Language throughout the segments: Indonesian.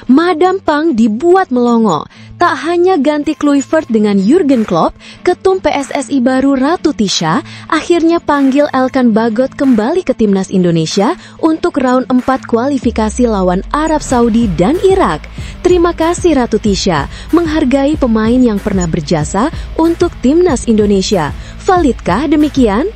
Madam Pang dibuat melongo. Tak hanya ganti Kluivert dengan Jurgen Klopp, ketum PSSI baru Ratu Tisha akhirnya panggil Elkan Bagot kembali ke timnas Indonesia untuk round 4 kualifikasi lawan Arab Saudi dan Irak. Terima kasih Ratu Tisha, menghargai pemain yang pernah berjasa untuk timnas Indonesia. Validkah demikian?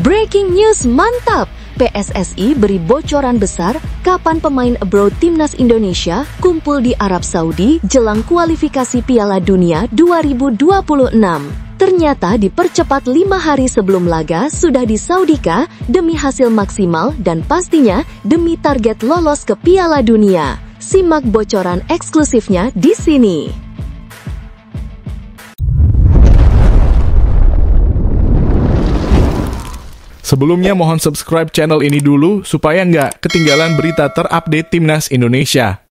Breaking news mantap! PSSI beri bocoran besar kapan pemain abroad timnas Indonesia kumpul di Arab Saudi jelang kualifikasi Piala Dunia 2026. Ternyata dipercepat 5 hari sebelum laga sudah di Saudika demi hasil maksimal dan pastinya demi target lolos ke Piala Dunia. Simak bocoran eksklusifnya di sini. Sebelumnya mohon subscribe channel ini dulu supaya nggak ketinggalan berita terupdate Timnas Indonesia.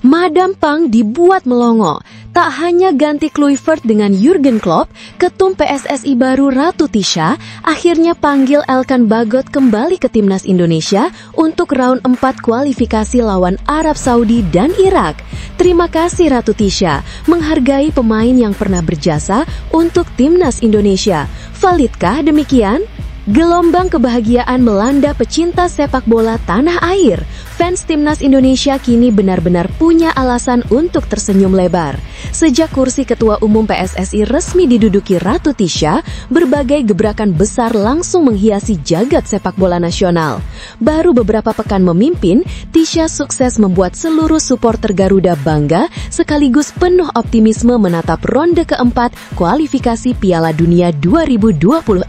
Madam Pang dibuat melongo. Tak hanya ganti Kluivert dengan Jurgen Klopp, ketum PSSI baru Ratu Tisha akhirnya panggil Elkan Bagot kembali ke timnas Indonesia untuk round 4 kualifikasi lawan Arab Saudi dan Irak. Terima kasih Ratu Tisha, menghargai pemain yang pernah berjasa untuk timnas Indonesia. Validkah demikian? Gelombang kebahagiaan melanda pecinta sepak bola tanah air. Fans timnas Indonesia kini benar-benar punya alasan untuk tersenyum lebar. Sejak kursi Ketua Umum PSSI resmi diduduki Ratu Tisha, berbagai gebrakan besar langsung menghiasi jagat sepak bola nasional. Baru beberapa pekan memimpin, Tisha sukses membuat seluruh supporter Garuda bangga sekaligus penuh optimisme menatap ronde keempat kualifikasi Piala Dunia 2026.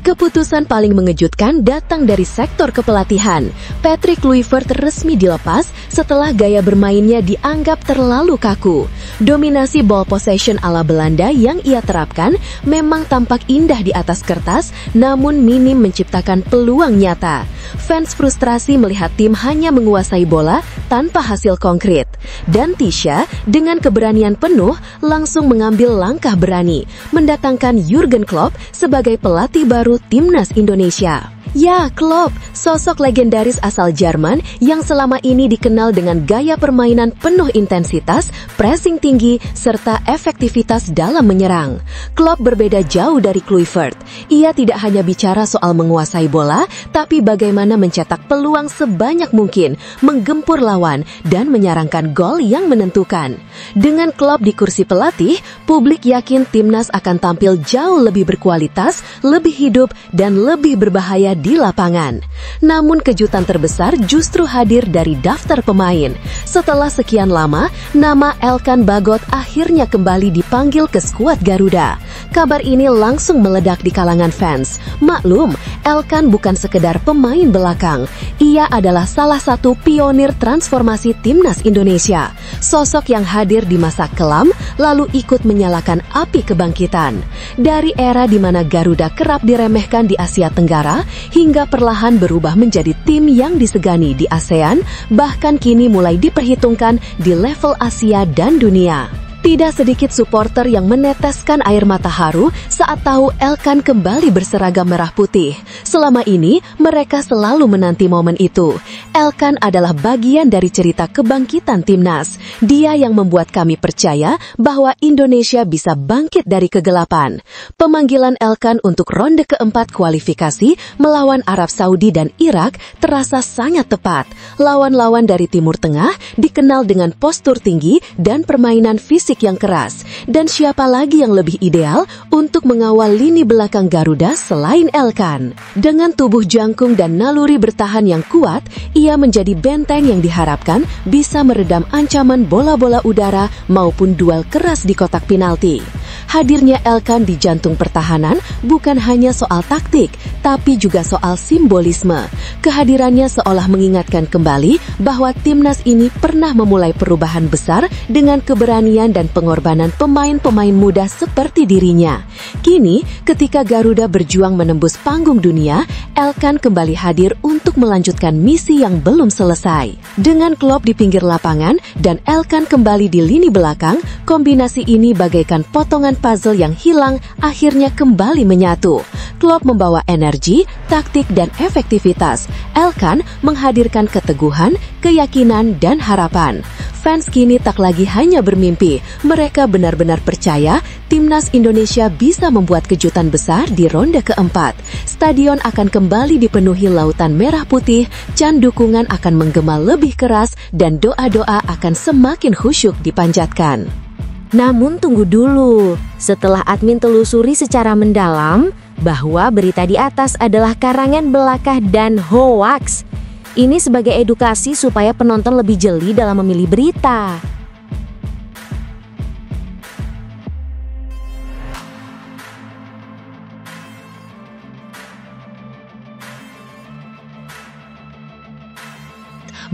Keputusan paling mengejutkan datang dari sektor kepelatihan. Patrick Kluivert resmi dilepas setelah gaya bermainnya dianggap terlalu kaku. Dominasi ball possession ala Belanda yang ia terapkan memang tampak indah di atas kertas, namun minim menciptakan peluang nyata. Fans frustrasi melihat tim hanya menguasai bola tanpa hasil konkret. Dan Tisha dengan keberanian penuh langsung mengambil langkah berani, mendatangkan Jurgen Klopp sebagai pelatih baru timnas Indonesia. Ya, Klopp, sosok legendaris asal Jerman yang selama ini dikenal dengan gaya permainan penuh intensitas, pressing tinggi, serta efektivitas dalam menyerang. Klopp berbeda jauh dari Kluivert. Ia tidak hanya bicara soal menguasai bola, tapi bagaimana mencetak peluang sebanyak mungkin, menggempur lawan, dan menyarangkan gol yang menentukan. Dengan Klopp di kursi pelatih, publik yakin timnas akan tampil jauh lebih berkualitas, lebih hidup, dan lebih berbahaya di lapangan. Namun kejutan terbesar justru hadir dari daftar pemain. Setelah sekian lama, nama Elkan Bagot akhirnya kembali dipanggil ke skuad Garuda. Kabar ini langsung meledak di kalangan fans. Maklum, Elkan bukan sekedar pemain belakang. Ia adalah salah satu pionir transformasi timnas Indonesia. Sosok yang hadir di masa kelam, lalu ikut menyalakan api kebangkitan. Dari era di mana Garuda kerap diremehkan di Asia Tenggara, hingga perlahan berubah menjadi tim yang disegani di ASEAN, bahkan kini mulai diperhitungkan di level Asia dan dunia. Tidak sedikit supporter yang meneteskan air mata haru saat tahu Elkan kembali berseragam merah putih. Selama ini, mereka selalu menanti momen itu. Elkan adalah bagian dari cerita kebangkitan timnas. Dia yang membuat kami percaya bahwa Indonesia bisa bangkit dari kegelapan. Pemanggilan Elkan untuk ronde keempat kualifikasi melawan Arab Saudi dan Irak terasa sangat tepat. Lawan-lawan dari Timur Tengah dikenal dengan postur tinggi dan permainan fisik yang keras. Dan siapa lagi yang lebih ideal untuk mengawal lini belakang Garuda selain Elkan? Dengan tubuh jangkung dan naluri bertahan yang kuat, ia menjadi benteng yang diharapkan bisa meredam ancaman bola-bola udara maupun duel keras di kotak penalti. Hadirnya Elkan di jantung pertahanan bukan hanya soal taktik, tapi juga soal simbolisme. Kehadirannya seolah mengingatkan kembali bahwa timnas ini pernah memulai perubahan besar dengan keberanian dan pengorbanan pemain-pemain muda seperti dirinya. Kini, ketika Garuda berjuang menembus panggung dunia, Elkan kembali hadir untuk melanjutkan misi yang belum selesai. Dengan Klopp di pinggir lapangan dan Elkan kembali di lini belakang, kombinasi ini bagaikan potongan puzzle yang hilang akhirnya kembali menyatu. Klopp membawa energi, taktik, dan efektivitas. Elkan menghadirkan keteguhan, keyakinan, dan harapan. Fans kini tak lagi hanya bermimpi. Mereka benar-benar percaya timnas Indonesia bisa membuat kejutan besar di ronde keempat. Stadion akan kembali dipenuhi lautan merah putih, can dukungan akan menggema lebih keras, dan doa-doa akan semakin khusyuk dipanjatkan. Namun tunggu dulu, setelah admin telusuri secara mendalam bahwa berita di atas adalah karangan belaka dan hoaks. Ini sebagai edukasi supaya penonton lebih jeli dalam memilih berita.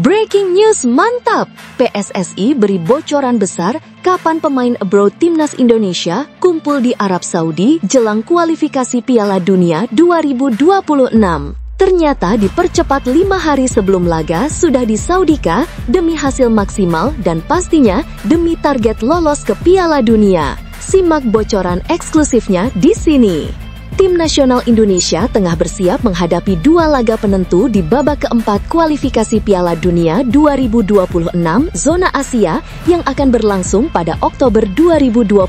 Breaking news mantap! PSSI beri bocoran besar kapan pemain abroad timnas Indonesia kumpul di Arab Saudi jelang kualifikasi Piala Dunia 2026. Ternyata dipercepat 5 hari sebelum laga sudah di Saudika demi hasil maksimal dan pastinya demi target lolos ke Piala Dunia. Simak bocoran eksklusifnya di sini. Tim nasional Indonesia tengah bersiap menghadapi 2 laga penentu di babak keempat kualifikasi Piala Dunia 2026 zona Asia yang akan berlangsung pada Oktober 2025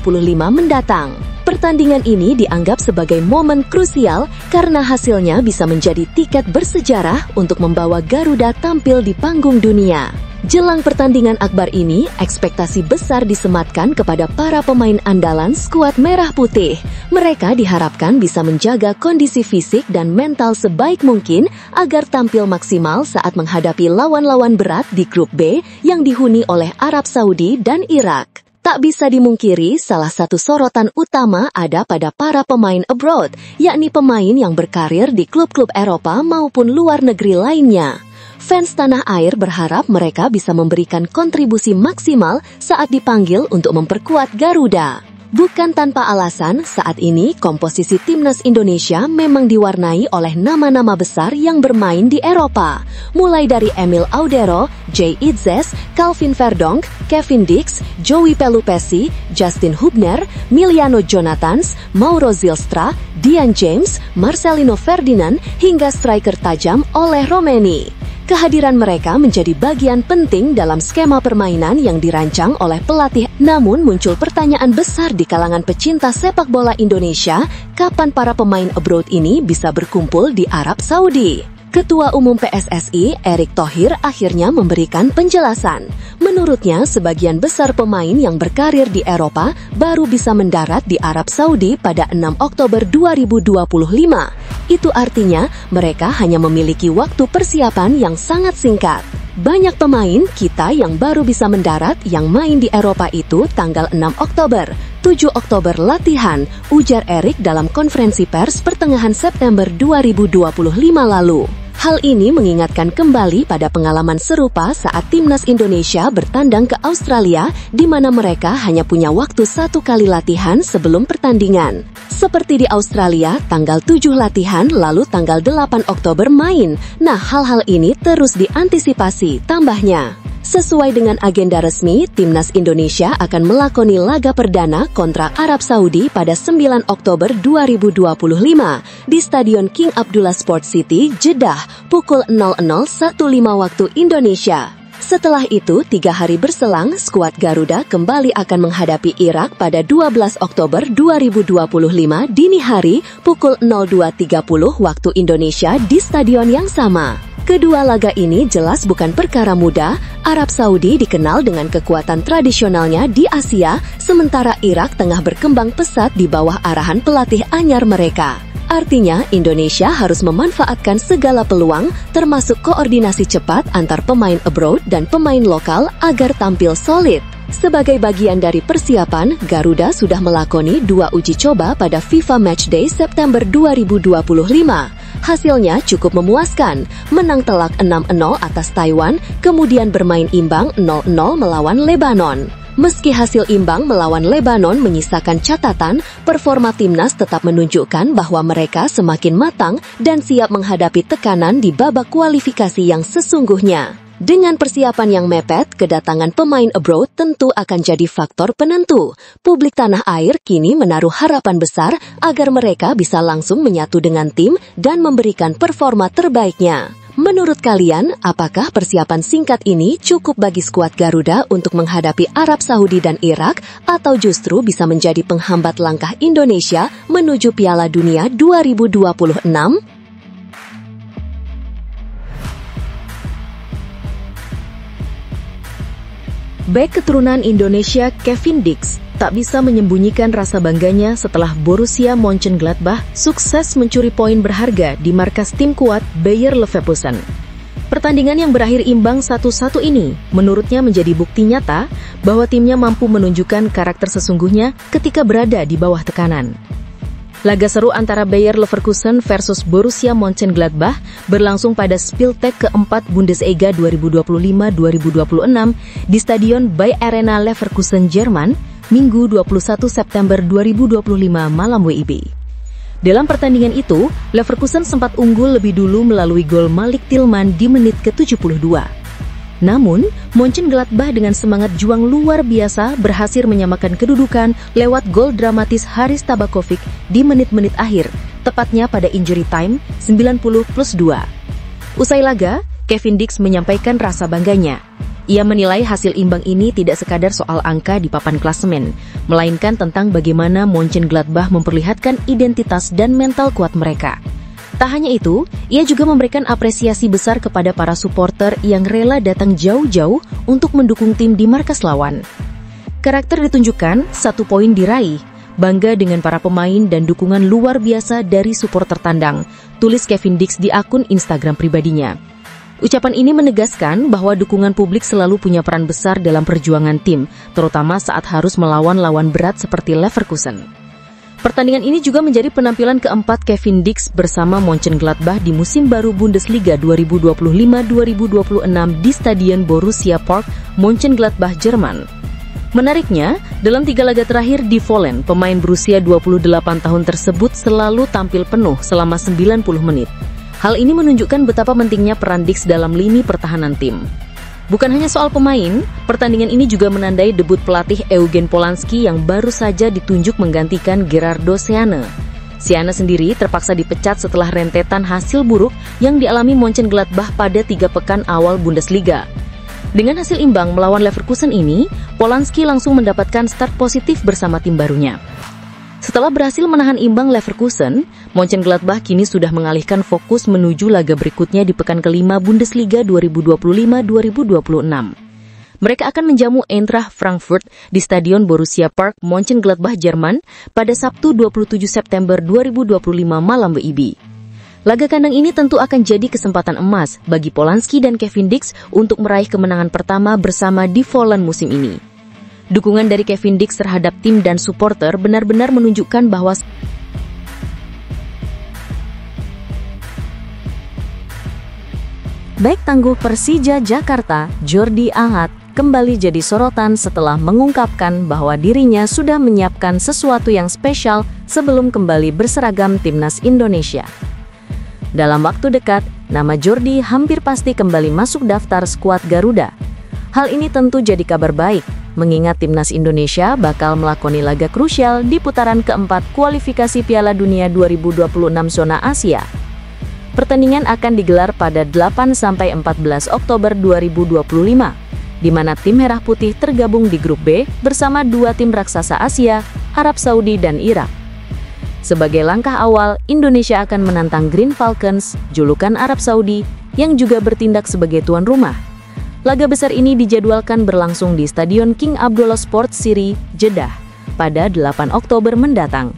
mendatang. Pertandingan ini dianggap sebagai momen krusial karena hasilnya bisa menjadi tiket bersejarah untuk membawa Garuda tampil di panggung dunia. Jelang pertandingan akbar ini, ekspektasi besar disematkan kepada para pemain andalan skuad merah putih. Mereka diharapkan bisa menjaga kondisi fisik dan mental sebaik mungkin agar tampil maksimal saat menghadapi lawan-lawan berat di grup B yang dihuni oleh Arab Saudi dan Irak. Tak bisa dimungkiri, salah satu sorotan utama ada pada para pemain abroad, yakni pemain yang berkarir di klub-klub Eropa maupun luar negeri lainnya. Fans tanah air berharap mereka bisa memberikan kontribusi maksimal saat dipanggil untuk memperkuat Garuda. Bukan tanpa alasan, saat ini komposisi timnas Indonesia memang diwarnai oleh nama-nama besar yang bermain di Eropa. Mulai dari Emil Audero, Jay Itzes, Calvin Verdonk, Kevin Dix, Joey Pelupesi, Justin Hubner, Miliano Jonathans, Mauro Zylstra, Dian James, Marcelino Ferdinand, hingga striker tajam Oleh Romeni. Kehadiran mereka menjadi bagian penting dalam skema permainan yang dirancang oleh pelatih. Namun muncul pertanyaan besar di kalangan pecinta sepak bola Indonesia, kapan para pemain abroad ini bisa berkumpul di Arab Saudi? Ketua Umum PSSI, Erick Thohir, akhirnya memberikan penjelasan. Menurutnya, sebagian besar pemain yang berkarir di Eropa baru bisa mendarat di Arab Saudi pada 6 Oktober 2025. Itu artinya mereka hanya memiliki waktu persiapan yang sangat singkat. Banyak pemain kita yang baru bisa mendarat yang main di Eropa itu tanggal 6 Oktober, 7 Oktober latihan, ujar Erick dalam konferensi pers pertengahan September 2025 lalu. Hal ini mengingatkan kembali pada pengalaman serupa saat timnas Indonesia bertandang ke Australia, di mana mereka hanya punya waktu 1 kali latihan sebelum pertandingan. Seperti di Australia, tanggal 7 latihan, lalu tanggal 8 Oktober main. Nah, hal-hal ini terus diantisipasi, tambahnya. Sesuai dengan agenda resmi, timnas Indonesia akan melakoni laga perdana kontra Arab Saudi pada 9 Oktober 2025 di Stadion King Abdullah Sport City, Jeddah, pukul 00.15 waktu Indonesia. Setelah itu, 3 hari berselang, skuad Garuda kembali akan menghadapi Irak pada 12 Oktober 2025 dini hari pukul 02.30 waktu Indonesia di stadion yang sama. Kedua laga ini jelas bukan perkara mudah. Arab Saudi dikenal dengan kekuatan tradisionalnya di Asia, sementara Irak tengah berkembang pesat di bawah arahan pelatih anyar mereka. Artinya, Indonesia harus memanfaatkan segala peluang, termasuk koordinasi cepat antar pemain abroad dan pemain lokal agar tampil solid. Sebagai bagian dari persiapan, Garuda sudah melakoni 2 uji coba pada FIFA Matchday September 2025. Hasilnya cukup memuaskan, menang telak 6-0 atas Taiwan, kemudian bermain imbang 0-0 melawan Lebanon. Meski hasil imbang melawan Lebanon menyisakan catatan, performa timnas tetap menunjukkan bahwa mereka semakin matang dan siap menghadapi tekanan di babak kualifikasi yang sesungguhnya. Dengan persiapan yang mepet, kedatangan pemain abroad tentu akan jadi faktor penentu. Publik tanah air kini menaruh harapan besar agar mereka bisa langsung menyatu dengan tim dan memberikan performa terbaiknya. Menurut kalian, apakah persiapan singkat ini cukup bagi skuad Garuda untuk menghadapi Arab Saudi dan Irak, atau justru bisa menjadi penghambat langkah Indonesia menuju Piala Dunia 2026? Bek keturunan Indonesia Kevin Dix tak bisa menyembunyikan rasa bangganya setelah Borussia Mönchengladbach sukses mencuri poin berharga di markas tim kuat Bayer Leverkusen. Pertandingan yang berakhir imbang 1-1 ini menurutnya menjadi bukti nyata bahwa timnya mampu menunjukkan karakter sesungguhnya ketika berada di bawah tekanan. Laga seru antara Bayer Leverkusen versus Borussia Mönchengladbach berlangsung pada Spieltag keempat Bundesliga 2025-2026 di Stadion Bayer Arena Leverkusen, Jerman, Minggu 21 September 2025 malam WIB. Dalam pertandingan itu, Leverkusen sempat unggul lebih dulu melalui gol Malik Tillman di menit ke-72. Namun, Mönchengladbach dengan semangat juang luar biasa berhasil menyamakan kedudukan lewat gol dramatis Haris Tabakovic di menit-menit akhir, tepatnya pada injury time 90+2. Usai laga, Kevin Dix menyampaikan rasa bangganya. Ia menilai hasil imbang ini tidak sekadar soal angka di papan klasemen, melainkan tentang bagaimana Mönchengladbach memperlihatkan identitas dan mental kuat mereka. Tak hanya itu, ia juga memberikan apresiasi besar kepada para supporter yang rela datang jauh-jauh untuk mendukung tim di markas lawan. Karakter ditunjukkan, 1 poin diraih, bangga dengan para pemain dan dukungan luar biasa dari supporter tandang, tulis Kevin Dix di akun Instagram pribadinya. Ucapan ini menegaskan bahwa dukungan publik selalu punya peran besar dalam perjuangan tim, terutama saat harus melawan lawan berat seperti Leverkusen. Pertandingan ini juga menjadi penampilan keempat Kevin Dix bersama Mönchengladbach di musim baru Bundesliga 2025-2026 di Stadion Borussia Park, Mönchengladbach, Jerman. Menariknya, dalam 3 laga terakhir di Vollen, pemain berusia 28 tahun tersebut selalu tampil penuh selama 90 menit. Hal ini menunjukkan betapa pentingnya peran Dix dalam lini pertahanan tim. Bukan hanya soal pemain, pertandingan ini juga menandai debut pelatih Eugen Polanski yang baru saja ditunjuk menggantikan Gerardo Seane. Seane sendiri terpaksa dipecat setelah rentetan hasil buruk yang dialami Mönchengladbach pada 3 pekan awal Bundesliga. Dengan hasil imbang melawan Leverkusen ini, Polanski langsung mendapatkan start positif bersama tim barunya. Setelah berhasil menahan imbang Leverkusen, Mönchengladbach kini sudah mengalihkan fokus menuju laga berikutnya di pekan kelima Bundesliga 2025-2026. Mereka akan menjamu Eintracht Frankfurt di Stadion Borussia Park, Mönchengladbach, Jerman pada Sabtu 27 September 2025 malam WIB. Laga kandang ini tentu akan jadi kesempatan emas bagi Polanski dan Kevin Dix untuk meraih kemenangan pertama bersama di Vollen musim ini. Dukungan dari Kevin Dix terhadap tim dan supporter benar-benar menunjukkan bahwa bek tangguh Persija Jakarta, Jordi Amat, kembali jadi sorotan setelah mengungkapkan bahwa dirinya sudah menyiapkan sesuatu yang spesial sebelum kembali berseragam timnas Indonesia. Dalam waktu dekat, nama Jordi hampir pasti kembali masuk daftar skuad Garuda. Hal ini tentu jadi kabar baik, mengingat timnas Indonesia bakal melakoni laga krusial di putaran keempat kualifikasi Piala Dunia 2026 zona Asia. Pertandingan akan digelar pada 8-14 Oktober 2025, di mana tim Merah Putih tergabung di grup B bersama 2 tim raksasa Asia, Arab Saudi dan Irak. Sebagai langkah awal, Indonesia akan menantang Green Falcons, julukan Arab Saudi, yang juga bertindak sebagai tuan rumah. Laga besar ini dijadwalkan berlangsung di Stadion King Abdullah Sports City, Jeddah, pada 8 Oktober mendatang.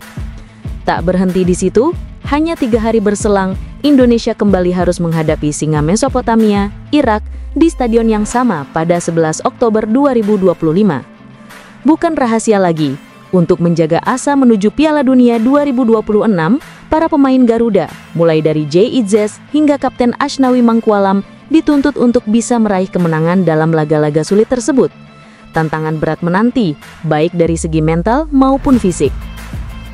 Tak berhenti di situ, hanya 3 hari berselang, Indonesia kembali harus menghadapi Singa Mesopotamia, Irak, di stadion yang sama pada 11 Oktober 2025. bukan rahasia lagi. Untuk menjaga asa menuju Piala Dunia 2026, para pemain Garuda, mulai dari Jay Itzes hingga Kapten Asnawi Mangkualam, dituntut untuk bisa meraih kemenangan dalam laga-laga sulit tersebut. Tantangan berat menanti, baik dari segi mental maupun fisik.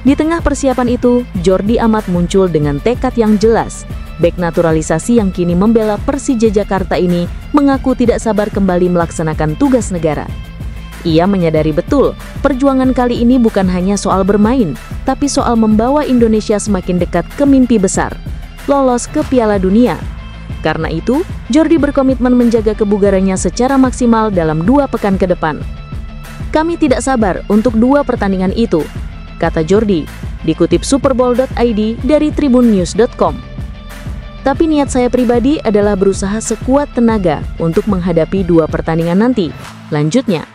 Di tengah persiapan itu, Jordi Amat muncul dengan tekad yang jelas. Bek naturalisasi yang kini membela Persija Jakarta ini mengaku tidak sabar kembali melaksanakan tugas negara. Ia menyadari betul, perjuangan kali ini bukan hanya soal bermain, tapi soal membawa Indonesia semakin dekat ke mimpi besar, lolos ke Piala Dunia. Karena itu, Jordi berkomitmen menjaga kebugarannya secara maksimal dalam 2 pekan ke depan. Kami tidak sabar untuk 2 pertandingan itu, kata Jordi, dikutip superbowl.id dari tribunnews.com. Tapi niat saya pribadi adalah berusaha sekuat tenaga untuk menghadapi 2 pertandingan nanti, lanjutnya.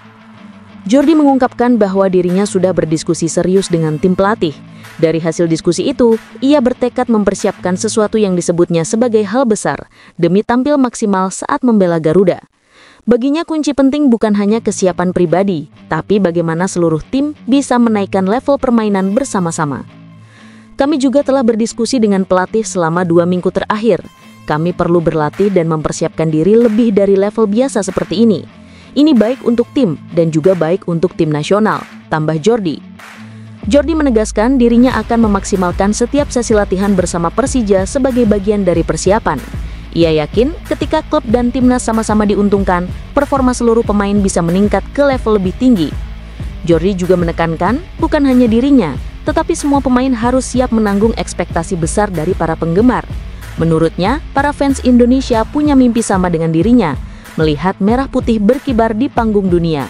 Jordi mengungkapkan bahwa dirinya sudah berdiskusi serius dengan tim pelatih. Dari hasil diskusi itu, ia bertekad mempersiapkan sesuatu yang disebutnya sebagai hal besar, demi tampil maksimal saat membela Garuda. Baginya kunci penting bukan hanya kesiapan pribadi, tapi bagaimana seluruh tim bisa menaikkan level permainan bersama-sama. Kami juga telah berdiskusi dengan pelatih selama 2 minggu terakhir. Kami perlu berlatih dan mempersiapkan diri lebih dari level biasa seperti ini. Ini baik untuk tim dan juga baik untuk tim nasional, tambah Jordi. Jordi menegaskan dirinya akan memaksimalkan setiap sesi latihan bersama Persija sebagai bagian dari persiapan. Ia yakin ketika klub dan timnas sama-sama diuntungkan, performa seluruh pemain bisa meningkat ke level lebih tinggi. Jordi juga menekankan bukan hanya dirinya, tetapi semua pemain harus siap menanggung ekspektasi besar dari para penggemar. Menurutnya, para fans Indonesia punya mimpi sama dengan dirinya, melihat merah putih berkibar di panggung dunia.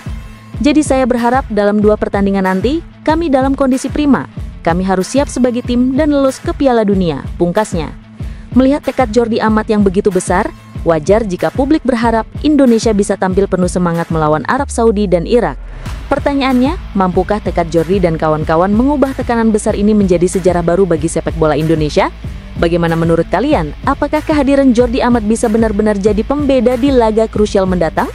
Jadi saya berharap dalam 2 pertandingan nanti, kami dalam kondisi prima. Kami harus siap sebagai tim dan lolos ke Piala Dunia, pungkasnya. Melihat tekad Jordi Amat yang begitu besar, wajar jika publik berharap Indonesia bisa tampil penuh semangat melawan Arab Saudi dan Irak. Pertanyaannya, mampukah tekad Jordi dan kawan-kawan mengubah tekanan besar ini menjadi sejarah baru bagi sepak bola Indonesia? Bagaimana menurut kalian? Apakah kehadiran Jordi Amat bisa benar-benar jadi pembeda di laga krusial mendatang?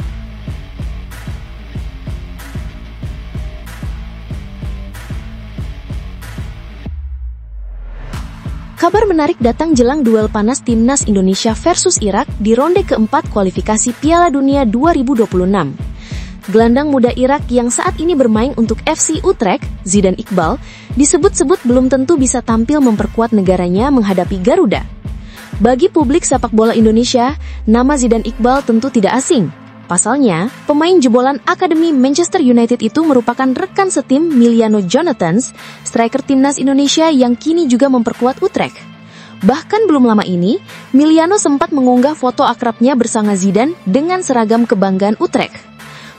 Kabar menarik datang jelang duel panas Timnas Indonesia versus Irak di ronde keempat kualifikasi Piala Dunia 2026. Gelandang muda Irak yang saat ini bermain untuk FC Utrecht, Zidane Iqbal, disebut-sebut belum tentu bisa tampil memperkuat negaranya menghadapi Garuda. Bagi publik sepak bola Indonesia, nama Zidane Iqbal tentu tidak asing. Pasalnya, pemain jebolan Akademi Manchester United itu merupakan rekan setim Miliano Jonathans, striker timnas Indonesia yang kini juga memperkuat Utrecht. Bahkan belum lama ini, Miliano sempat mengunggah foto akrabnya bersama Zidane dengan seragam kebanggaan Utrecht.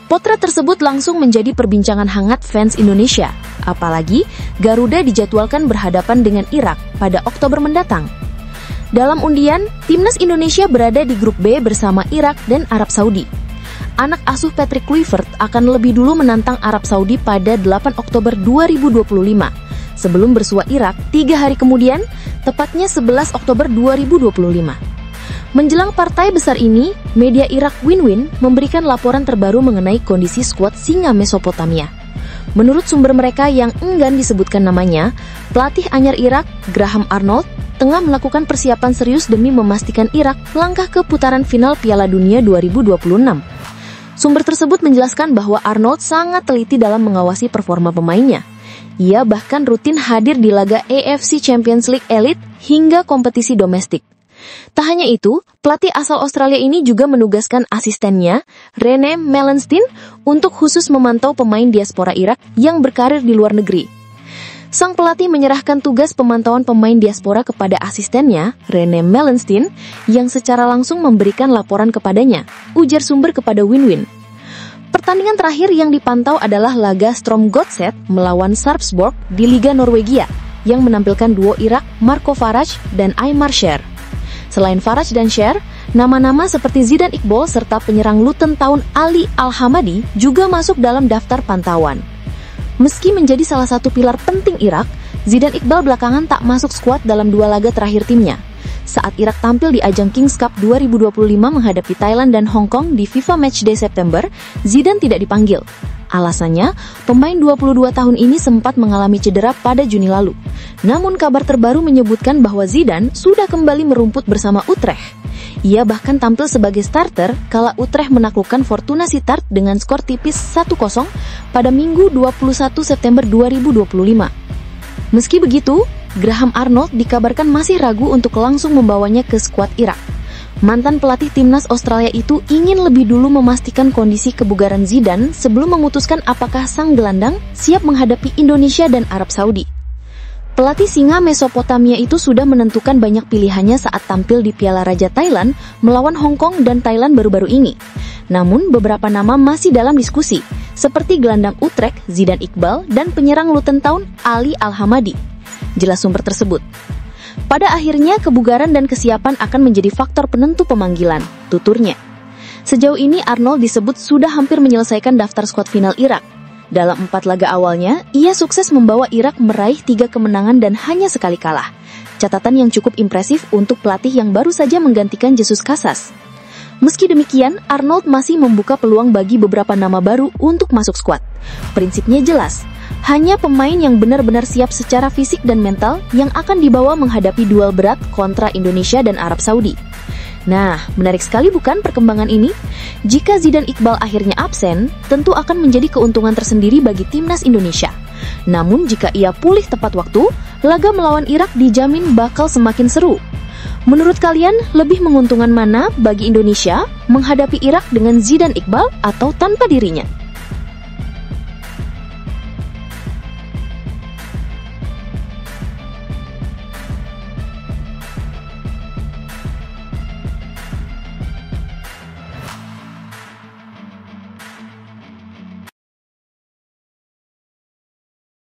Potret tersebut langsung menjadi perbincangan hangat fans Indonesia, apalagi Garuda dijadwalkan berhadapan dengan Irak pada Oktober mendatang. Dalam undian, timnas Indonesia berada di grup B bersama Irak dan Arab Saudi. Anak asuh Patrick Kluivert akan lebih dulu menantang Arab Saudi pada 8 Oktober 2025, sebelum bersua Irak 3 hari kemudian, tepatnya 11 Oktober 2025. Menjelang partai besar ini, media Irak Win-Win memberikan laporan terbaru mengenai kondisi skuad Singa Mesopotamia. Menurut sumber mereka yang enggan disebutkan namanya, pelatih anyar Irak, Graham Arnold, tengah melakukan persiapan serius demi memastikan Irak melangkah ke putaran final Piala Dunia 2026. Sumber tersebut menjelaskan bahwa Arnold sangat teliti dalam mengawasi performa pemainnya. Ia bahkan rutin hadir di laga AFC Champions League Elite hingga kompetisi domestik. Tak hanya itu, pelatih asal Australia ini juga menugaskan asistennya, Rene Melenstein, untuk khusus memantau pemain diaspora Irak yang berkarir di luar negeri. Sang pelatih menyerahkan tugas pemantauan pemain diaspora kepada asistennya, Rene Melenstein, yang secara langsung memberikan laporan kepadanya, ujar sumber kepada Win-Win. Pertandingan terakhir yang dipantau adalah laga Strømsgodset melawan Sarpsborg di Liga Norwegia, yang menampilkan duo Irak, Marco Faraj dan Aymar Cher. Selain Faraj dan Cher, nama-nama seperti Zidane Iqbal serta penyerang Luton Town Ali Al-Hamadi juga masuk dalam daftar pantauan. Meski menjadi salah satu pilar penting Irak, Zidane Iqbal belakangan tak masuk skuad dalam 2 laga terakhir timnya. Saat Irak tampil di ajang Kings Cup 2025 menghadapi Thailand dan Hong Kong di FIFA Matchday September, Zidane tidak dipanggil. Alasannya, pemain 22 tahun ini sempat mengalami cedera pada Juni lalu. Namun kabar terbaru menyebutkan bahwa Zidane sudah kembali merumput bersama Utrecht. Ia bahkan tampil sebagai starter kala Utrecht menaklukkan Fortuna Sittard dengan skor tipis 1-0 pada Minggu 21 September 2025. Meski begitu, Graham Arnold dikabarkan masih ragu untuk langsung membawanya ke skuad Irak. Mantan pelatih timnas Australia itu ingin lebih dulu memastikan kondisi kebugaran Zidane sebelum memutuskan apakah sang gelandang siap menghadapi Indonesia dan Arab Saudi. Pelatih singa Mesopotamia itu sudah menentukan banyak pilihannya saat tampil di Piala Raja Thailand melawan Hong Kong dan Thailand baru-baru ini. Namun beberapa nama masih dalam diskusi, seperti gelandang Utrecht Zidane Iqbal dan penyerang Luton Town Ali Al-Hamadi. Jelas sumber tersebut. Pada akhirnya, kebugaran dan kesiapan akan menjadi faktor penentu pemanggilan, tuturnya. Sejauh ini, Arnold disebut sudah hampir menyelesaikan daftar skuad final Irak. Dalam 4 laga awalnya, ia sukses membawa Irak meraih 3 kemenangan dan hanya sekali kalah. Catatan yang cukup impresif untuk pelatih yang baru saja menggantikan Jesus Casas. Meski demikian, Arnold masih membuka peluang bagi beberapa nama baru untuk masuk skuad. Prinsipnya jelas, hanya pemain yang benar-benar siap secara fisik dan mental yang akan dibawa menghadapi duel berat kontra Indonesia dan Arab Saudi. Nah, menarik sekali bukan perkembangan ini? Jika Zidane Iqbal akhirnya absen, tentu akan menjadi keuntungan tersendiri bagi timnas Indonesia. Namun jika ia pulih tepat waktu, laga melawan Irak dijamin bakal semakin seru. Menurut kalian, lebih menguntungkan mana bagi Indonesia menghadapi Irak dengan Zidane Iqbal atau tanpa dirinya?